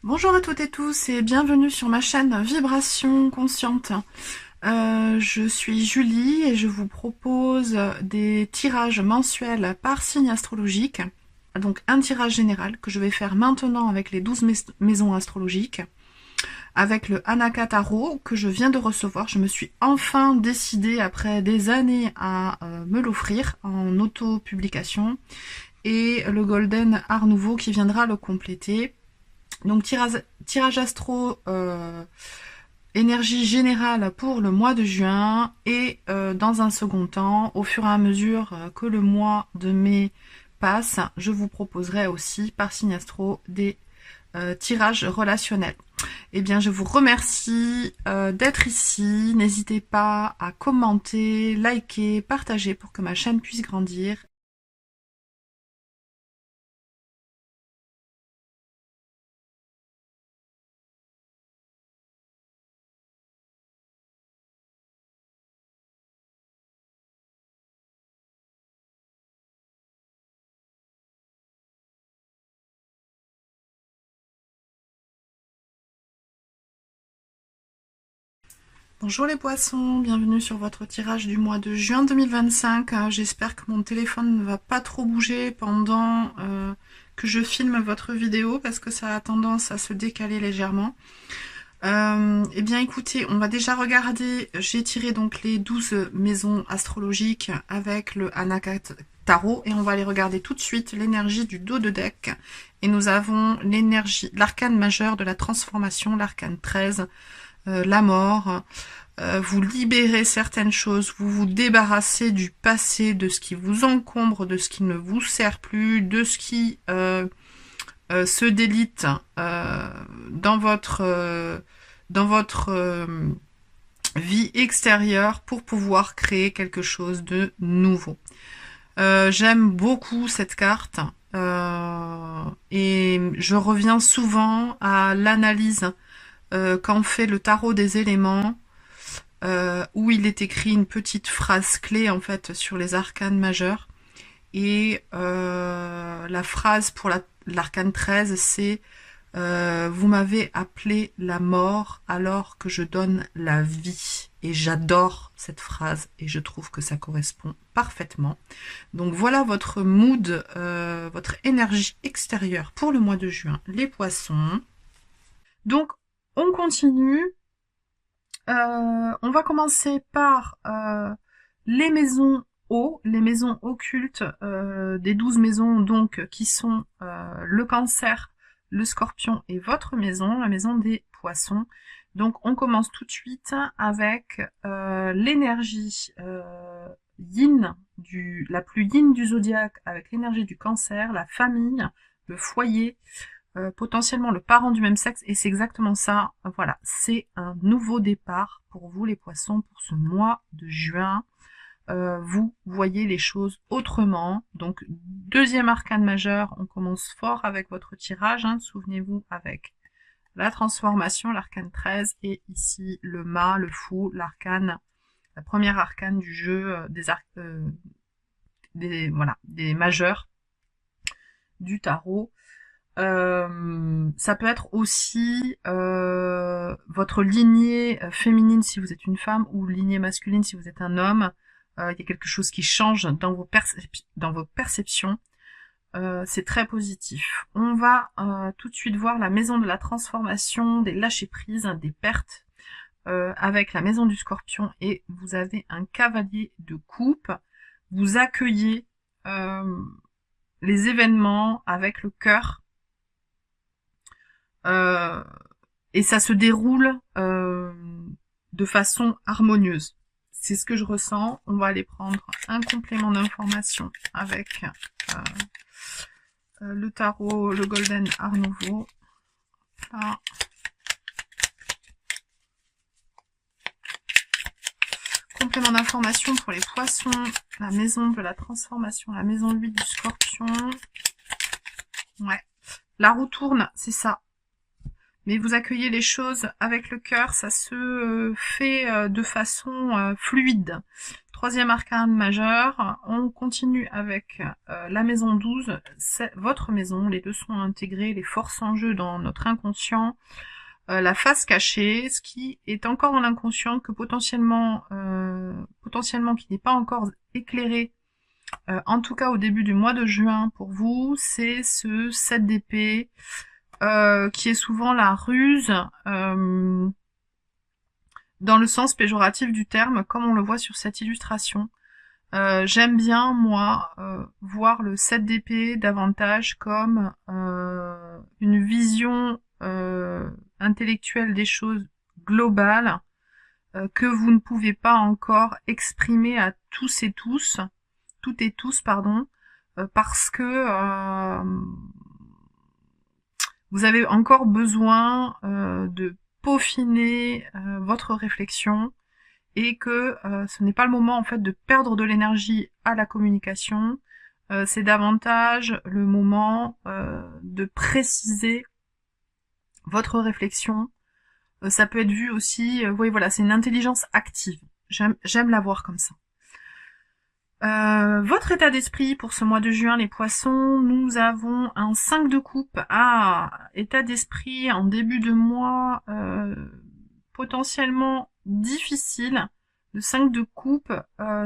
Bonjour à toutes et tous et bienvenue sur ma chaîne Vibration Consciente. Je suis Julie et je vous propose des tirages mensuels par signe astrologique. Donc un tirage général que je vais faire maintenant avec les 12 maisons astrologiques. Avec le Anaka Tarot que je viens de recevoir. Je me suis enfin décidée après des années à me l'offrir en auto-publication. Et le Golden Art Nouveau qui viendra le compléter. Donc tirage astro énergie générale pour le mois de juin et dans un second temps, au fur et à mesure que le mois de mai passe, je vous proposerai aussi par signe astro des tirages relationnels. Eh bien, je vous remercie d'être ici. N'hésitez pas à commenter, liker, partager pour que ma chaîne puisse grandir. Bonjour les poissons, bienvenue sur votre tirage du mois de juin 2025. J'espère que mon téléphone ne va pas trop bouger pendant que je filme votre vidéo parce que ça a tendance à se décaler légèrement. Eh bien écoutez, on va déjà regarder, j'ai tiré donc les 12 maisons astrologiques avec le Anaka Tarot et on va aller regarder tout de suite l'énergie du dos de deck. Et nous avons l'énergie, l'arcane majeur de la transformation, l'arcane 13, la mort. Vous libérez certaines choses, vous vous débarrassez du passé, de ce qui vous encombre, de ce qui ne vous sert plus, de ce qui se délite dans votre vie extérieure pour pouvoir créer quelque chose de nouveau. J'aime beaucoup cette carte et je reviens souvent à l'analyse qu'en fait le tarot des éléments, où il est écrit une petite phrase clé en fait sur les arcanes majeurs. Et la phrase pour l'arcane 13, c'est vous m'avez appelé la mort alors que je donne la vie. Et j'adore cette phrase et je trouve que ça correspond parfaitement. Donc voilà votre mood, votre énergie extérieure pour le mois de juin, les poissons. Donc on continue. On va commencer par les maisons haut, les maisons occultes des 12 maisons donc qui sont le cancer, le scorpion et votre maison, la maison des poissons. Donc on commence tout de suite avec l'énergie yin, la plus yin du zodiaque, avec l'énergie du cancer, la famille, le foyer, potentiellement le parent du même sexe, et c'est exactement ça. Voilà, c'est un nouveau départ pour vous les poissons pour ce mois de juin. Vous voyez les choses autrement. Donc deuxième arcane majeur, on commence fort avec votre tirage, hein, souvenez-vous, avec la transformation, l'arcane 13, et ici le mât, le fou, l'arcane, la première arcane du jeu des majeurs du tarot. Ça peut être aussi votre lignée féminine si vous êtes une femme ou lignée masculine si vous êtes un homme. Il y a quelque chose qui change dans vos perceptions. C'est très positif. On va tout de suite voir la maison de la transformation, des lâcher-prises, des pertes, avec la maison du scorpion, et vous avez un cavalier de coupe. Vous accueillez les événements avec le cœur. Et ça se déroule de façon harmonieuse. C'est ce que je ressens. On va aller prendre un complément d'information avec le tarot, le Golden Art Nouveau. Là. Complément d'information pour les poissons, la maison de la transformation, la maison 8 du scorpion. Ouais. La roue tourne, c'est ça. Mais vous accueillez les choses avec le cœur, ça se fait de façon fluide. Troisième arcane majeur, on continue avec la maison 12, c'est votre maison, les deux sont intégrés, les forces en jeu dans notre inconscient, la face cachée, ce qui est encore dans l'inconscient, que potentiellement qui n'est pas encore éclairé, en tout cas au début du mois de juin pour vous, c'est ce 7 d'épée, qui est souvent la ruse, dans le sens péjoratif du terme, comme on le voit sur cette illustration. J'aime bien, moi, voir le 7 d'épée davantage comme une vision intellectuelle des choses globales, que vous ne pouvez pas encore exprimer à toutes et tous, pardon, parce que vous avez encore besoin de peaufiner votre réflexion, et que ce n'est pas le moment en fait de perdre de l'énergie à la communication, c'est davantage le moment de préciser votre réflexion. Ça peut être vu aussi, oui voilà, c'est une intelligence active. J'aime la voir comme ça. Votre état d'esprit pour ce mois de juin, les poissons, nous avons un 5 de coupe. État d'esprit en début de mois, potentiellement difficile. Le 5 de coupe,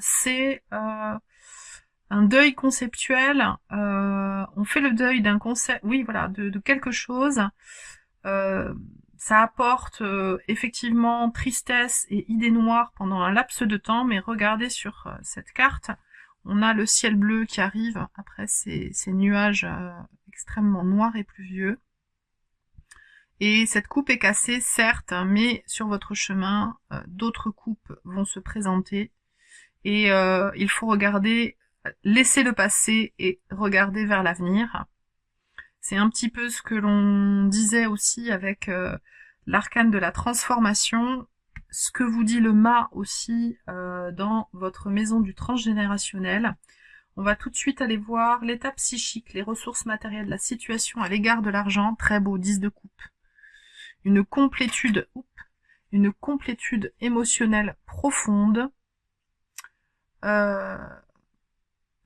c'est un deuil conceptuel. On fait le deuil d'un concept, oui voilà, de quelque chose. Ça apporte effectivement tristesse et idées noires pendant un laps de temps, mais regardez sur cette carte, on a le ciel bleu qui arrive après ces nuages extrêmement noirs et pluvieux. Et cette coupe est cassée, certes, mais sur votre chemin, d'autres coupes vont se présenter. Et il faut regarder, laisser le passé et regarder vers l'avenir. C'est un petit peu ce que l'on disait aussi avec l'arcane de la transformation, ce que vous dit le mât aussi dans votre maison du transgénérationnel. On va tout de suite aller voir l'état psychique, les ressources matérielles, la situation à l'égard de l'argent. Très beau, 10 de coupe. Une complétude émotionnelle profonde.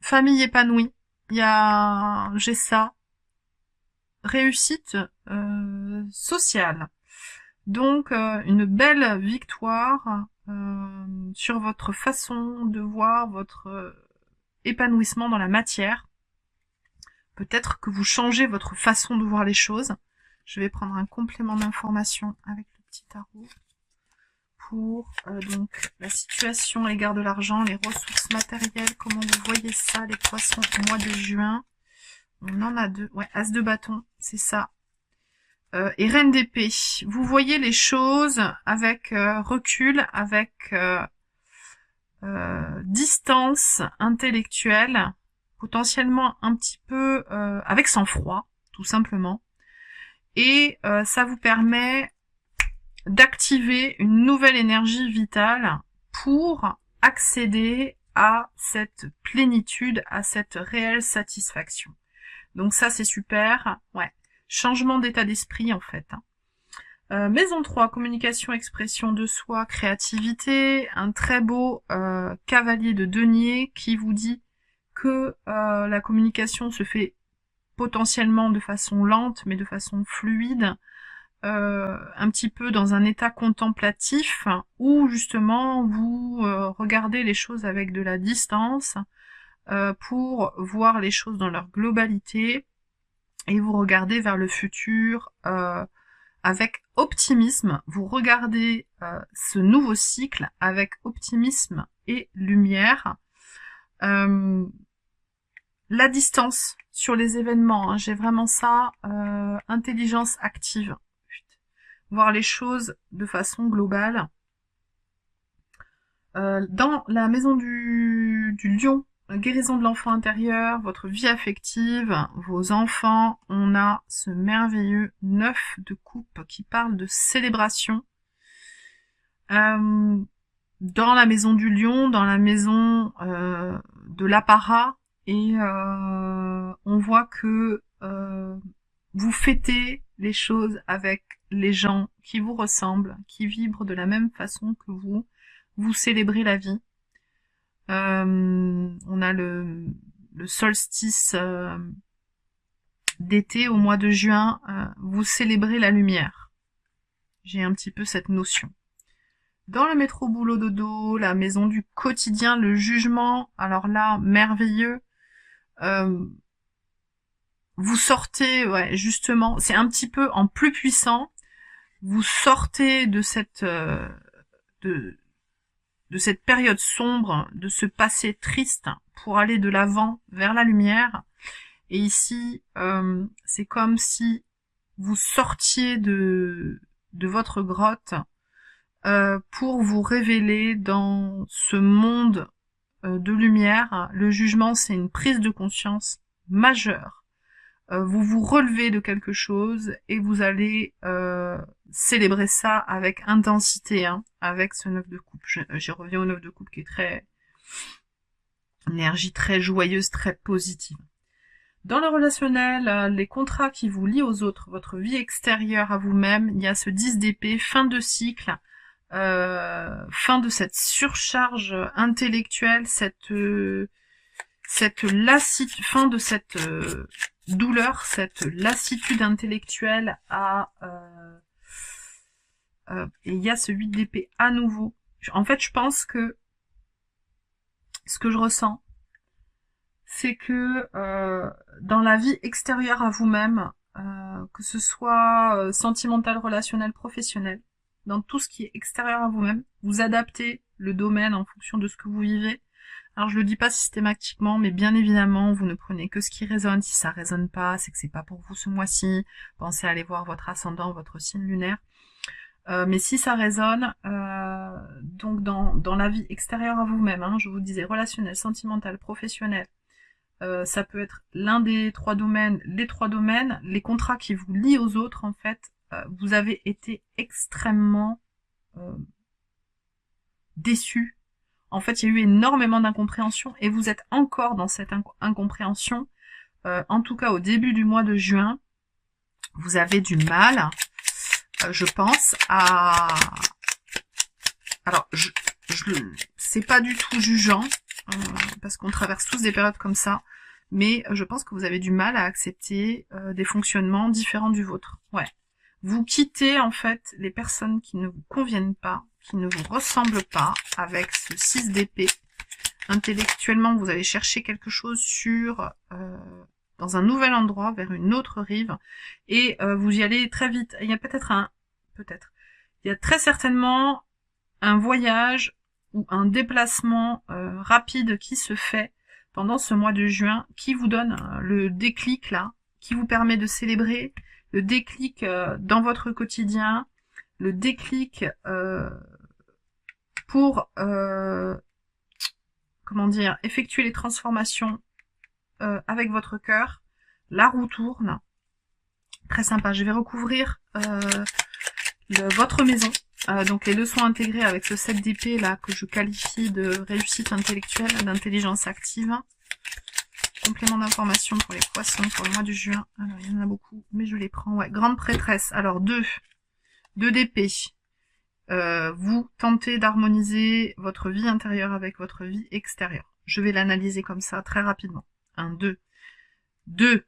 Famille épanouie. J'ai ça. Réussite sociale. Donc une belle victoire sur votre façon de voir votre épanouissement dans la matière. Peut-être que vous changez votre façon de voir les choses. Je vais prendre un complément d'information avec le petit tarot pour donc la situation à l'égard de l'argent, les ressources matérielles, comment vous voyez ça, les poissons au mois de juin. On en a deux. Ouais, as de bâton, c'est ça. Et reine d'épée. Vous voyez les choses avec recul, avec distance intellectuelle, potentiellement un petit peu avec sang-froid, tout simplement. Et ça vous permet d'activer une nouvelle énergie vitale pour accéder à cette plénitude, à cette réelle satisfaction. Donc ça, c'est super. Ouais. Changement d'état d'esprit, en fait. Maison 3, communication, expression de soi, créativité. Un très beau cavalier de denier qui vous dit que la communication se fait potentiellement de façon lente, mais de façon fluide. Un petit peu dans un état contemplatif, où justement vous regardez les choses avec de la distance, pour voir les choses dans leur globalité, et vous regardez vers le futur avec optimisme. Vous regardez ce nouveau cycle avec optimisme et lumière. La distance sur les événements, hein, j'ai vraiment ça, intelligence active. Voir les choses de façon globale. Dans la maison du lion, guérison de l'enfant intérieur, votre vie affective, vos enfants, on a ce merveilleux 9 de coupe qui parle de célébration. Dans la maison du lion, dans la maison de l'apparat, et on voit que vous fêtez les choses avec les gens qui vous ressemblent, qui vibrent de la même façon que vous célébrez la vie. On a le solstice d'été au mois de juin. Vous célébrez la lumière. J'ai un petit peu cette notion. Dans le métro boulot dodo, la maison du quotidien, le jugement, alors là, merveilleux. Vous sortez, ouais, justement, c'est un petit peu en plus puissant. Vous sortez de cette de cette période sombre, de ce passé triste, pour aller de l'avant vers la lumière. Et ici, c'est comme si vous sortiez de votre grotte pour vous révéler dans ce monde de lumière. Le jugement, c'est une prise de conscience majeure. Vous vous relevez de quelque chose et vous allez célébrer ça avec intensité, hein, avec ce 9 de coupe. J'y reviens au 9 de coupe qui est très énergie très joyeuse, très positive. Dans le relationnel, les contrats qui vous lient aux autres, votre vie extérieure à vous-même, il y a ce 10 d'épée, fin de cycle, fin de cette surcharge intellectuelle, cette lassitude, fin de cette douleur, cette lassitude intellectuelle et il y a ce 8 d'épée à nouveau. En fait, je pense que ce que je ressens, c'est que dans la vie extérieure à vous-même, que ce soit sentimental, relationnel, professionnel, dans tout ce qui est extérieur à vous-même, vous adaptez le domaine en fonction de ce que vous vivez. Alors je le dis pas systématiquement, mais bien évidemment, vous ne prenez que ce qui résonne. Si ça résonne pas, c'est que c'est pas pour vous ce mois-ci. Pensez à aller voir votre ascendant, votre signe lunaire. Mais si ça résonne, donc dans la vie extérieure à vous-même, hein, je vous disais relationnel, sentimental, professionnel, ça peut être l'un des trois domaines, les contrats qui vous lient aux autres, en fait, vous avez été extrêmement déçus. En fait, il y a eu énormément d'incompréhension et vous êtes encore dans cette incompréhension. En tout cas, au début du mois de juin, vous avez du mal, je pense, à... Alors, c'est pas du tout jugeant, parce qu'on traverse tous des périodes comme ça, mais je pense que vous avez du mal à accepter des fonctionnements différents du vôtre. Ouais. Vous quittez, en fait, les personnes qui ne vous conviennent pas, qui ne vous ressemblent pas, avec ce 6 d'épée. Intellectuellement, vous allez chercher quelque chose dans un nouvel endroit, vers une autre rive, et vous y allez très vite. Il y a il y a très certainement un voyage ou un déplacement rapide qui se fait pendant ce mois de juin, qui vous donne le déclic là, qui vous permet de célébrer, le déclic dans votre quotidien, le déclic pour effectuer les transformations avec votre cœur. La roue tourne. Très sympa. Je vais recouvrir votre maison. Donc les leçons intégrées avec ce 7 d'épée là que je qualifie de réussite intellectuelle, d'intelligence active. Complément d'information pour les poissons pour le mois de juin. Alors il y en a beaucoup, mais je les prends. Ouais, grande prêtresse. Alors 2 d'épée. Vous tentez d'harmoniser votre vie intérieure avec votre vie extérieure. Je vais l'analyser comme ça très rapidement. 1, 2. 2.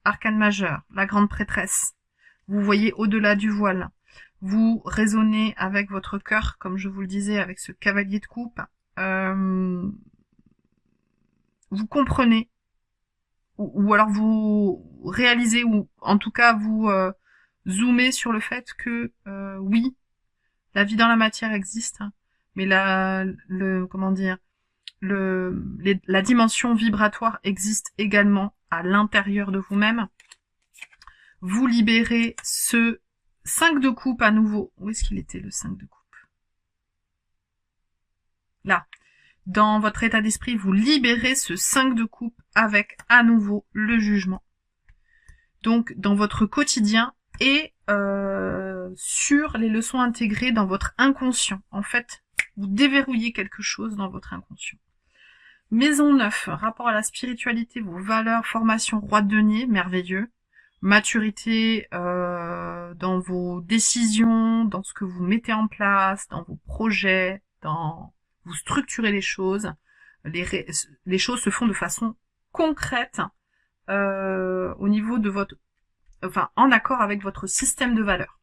Arcane majeur, la grande prêtresse. Vous voyez au-delà du voile. Vous raisonnez avec votre cœur, comme je vous le disais, avec ce cavalier de coupe. Vous comprenez, ou alors vous réalisez, ou en tout cas vous zoomez sur le fait que oui, la vie dans la matière existe, mais la dimension vibratoire existe également à l'intérieur de vous-même. Vous libérez ce 5 de coupe à nouveau. Où est-ce qu'il était le 5 de coupe? Là. Dans votre état d'esprit, vous libérez ce 5 de coupe avec à nouveau le jugement. Donc dans votre quotidien et sur les leçons intégrées dans votre inconscient. En fait, vous déverrouillez quelque chose dans votre inconscient. Maison 9, rapport à la spiritualité, vos valeurs, formation, roi de denier, merveilleux. Maturité dans vos décisions, dans ce que vous mettez en place, dans vos projets, vous structurez les choses. les choses se font de façon concrète au niveau de votre, enfin, en accord avec votre système de valeurs.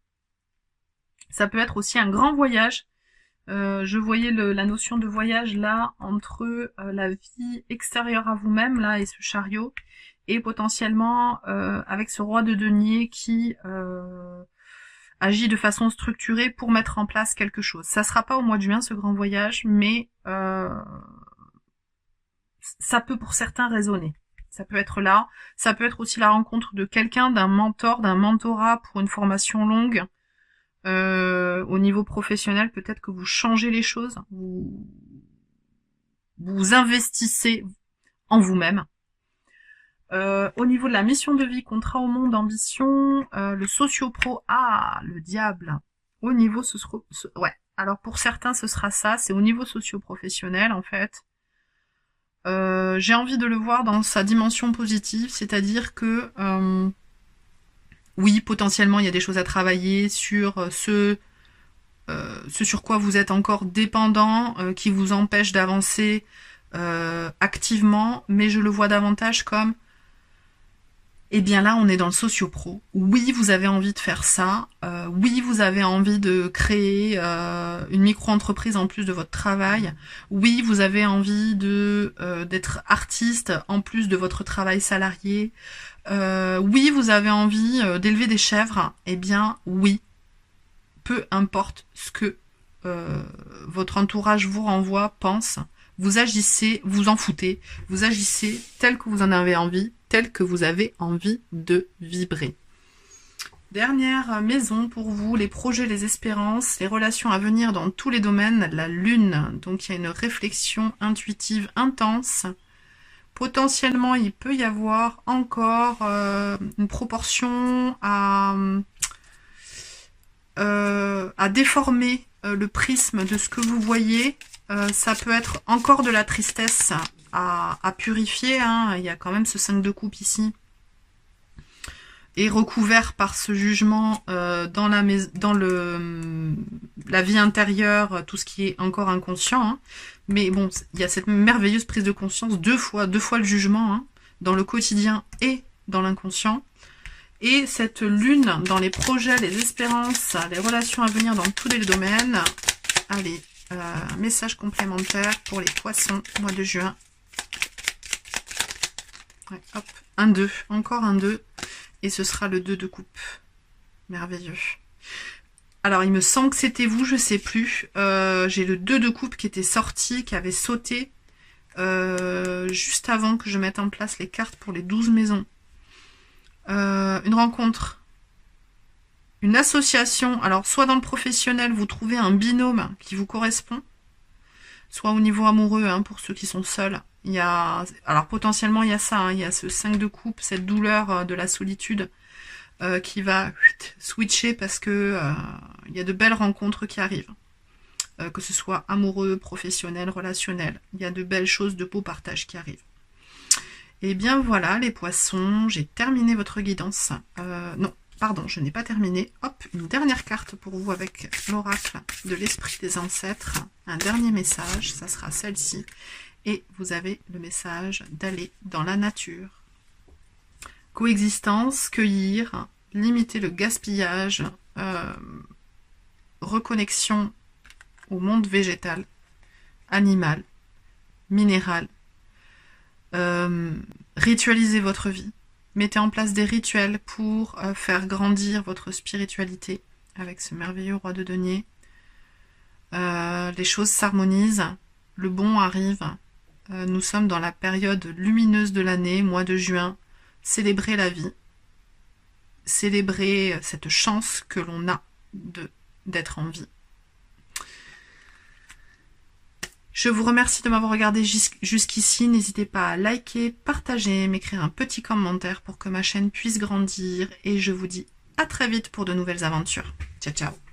Ça peut être aussi un grand voyage. Je voyais la notion de voyage là entre la vie extérieure à vous-même là et ce chariot, et potentiellement avec ce roi de denier qui agit de façon structurée pour mettre en place quelque chose. Ça sera pas au mois de juin ce grand voyage, mais ça peut pour certains résonner. Ça peut être là. Ça peut être aussi la rencontre de quelqu'un, d'un mentor, d'un mentorat pour une formation longue. Au niveau professionnel, peut-être que vous changez les choses, vous investissez en vous-même. Au niveau de la mission de vie, contrat au monde, ambition, le socio-pro, le diable. Au niveau ouais. Alors pour certains, ce sera ça, c'est au niveau socio-professionnel en fait. J'ai envie de le voir dans sa dimension positive, c'est-à-dire que oui, potentiellement, il y a des choses à travailler sur ce sur quoi vous êtes encore dépendant, qui vous empêche d'avancer activement, mais je le vois davantage comme, eh bien là, on est dans le socio-pro. Oui, vous avez envie de faire ça. Oui, vous avez envie de créer une micro-entreprise en plus de votre travail. Oui, vous avez envie de d'être artiste en plus de votre travail salarié. Oui, vous avez envie d'élever des chèvres. Eh bien, oui. Peu importe ce que votre entourage vous renvoie, pense. Vous agissez, vous en foutez. Vous agissez tel que vous en avez envie, tel que vous avez envie de vibrer. Dernière maison pour vous, les projets, les espérances, les relations à venir dans tous les domaines, la lune. Donc il y a une réflexion intuitive intense. Potentiellement, il peut y avoir encore une proportion à déformer le prisme de ce que vous voyez. Ça peut être encore de la tristesse à purifier. Hein. Il y a quand même ce 5 de coupe ici. Et recouvert par ce jugement dans la vie intérieure, tout ce qui est encore inconscient. Hein. Mais bon, il y a cette merveilleuse prise de conscience, deux fois le jugement, hein, dans le quotidien et dans l'inconscient. Et cette lune dans les projets, les espérances, les relations à venir dans tous les domaines. Allez, message complémentaire pour les poissons, mois de juin. Ouais, hop, un 2, encore un 2. Et ce sera le 2 de coupe. Merveilleux. Alors, il me semble que c'était vous, je sais plus. J'ai le 2 de coupe qui était sorti, qui avait sauté juste avant que je mette en place les cartes pour les 12 maisons. Une rencontre, une association. Alors, soit dans le professionnel, vous trouvez un binôme qui vous correspond, soit au niveau amoureux, hein, pour ceux qui sont seuls. Il y a, alors potentiellement il y a ça, hein, il y a ce 5 de coupe, cette douleur de la solitude qui va switcher parce que il y a de belles rencontres qui arrivent, que ce soit amoureux, professionnel, relationnel. Il y a de belles choses, de beaux partages qui arrivent. Et bien voilà les poissons, j'ai terminé votre guidance. Non, pardon, je n'ai pas terminé. Hop, une dernière carte pour vous avec l'oracle de l'esprit des ancêtres. Un dernier message, ça sera celle-ci. Et vous avez le message d'aller dans la nature. Coexistence, cueillir, limiter le gaspillage, reconnexion au monde végétal, animal, minéral. Ritualisez votre vie. Mettez en place des rituels pour faire grandir votre spiritualité avec ce merveilleux roi de denier. Les choses s'harmonisent, le bon arrive. Nous sommes dans la période lumineuse de l'année, mois de juin. Célébrez la vie. Célébrez cette chance que l'on a d'être en vie. Je vous remercie de m'avoir regardé jusqu'ici. N'hésitez pas à liker, partager, m'écrire un petit commentaire pour que ma chaîne puisse grandir. Et je vous dis à très vite pour de nouvelles aventures. Ciao, ciao.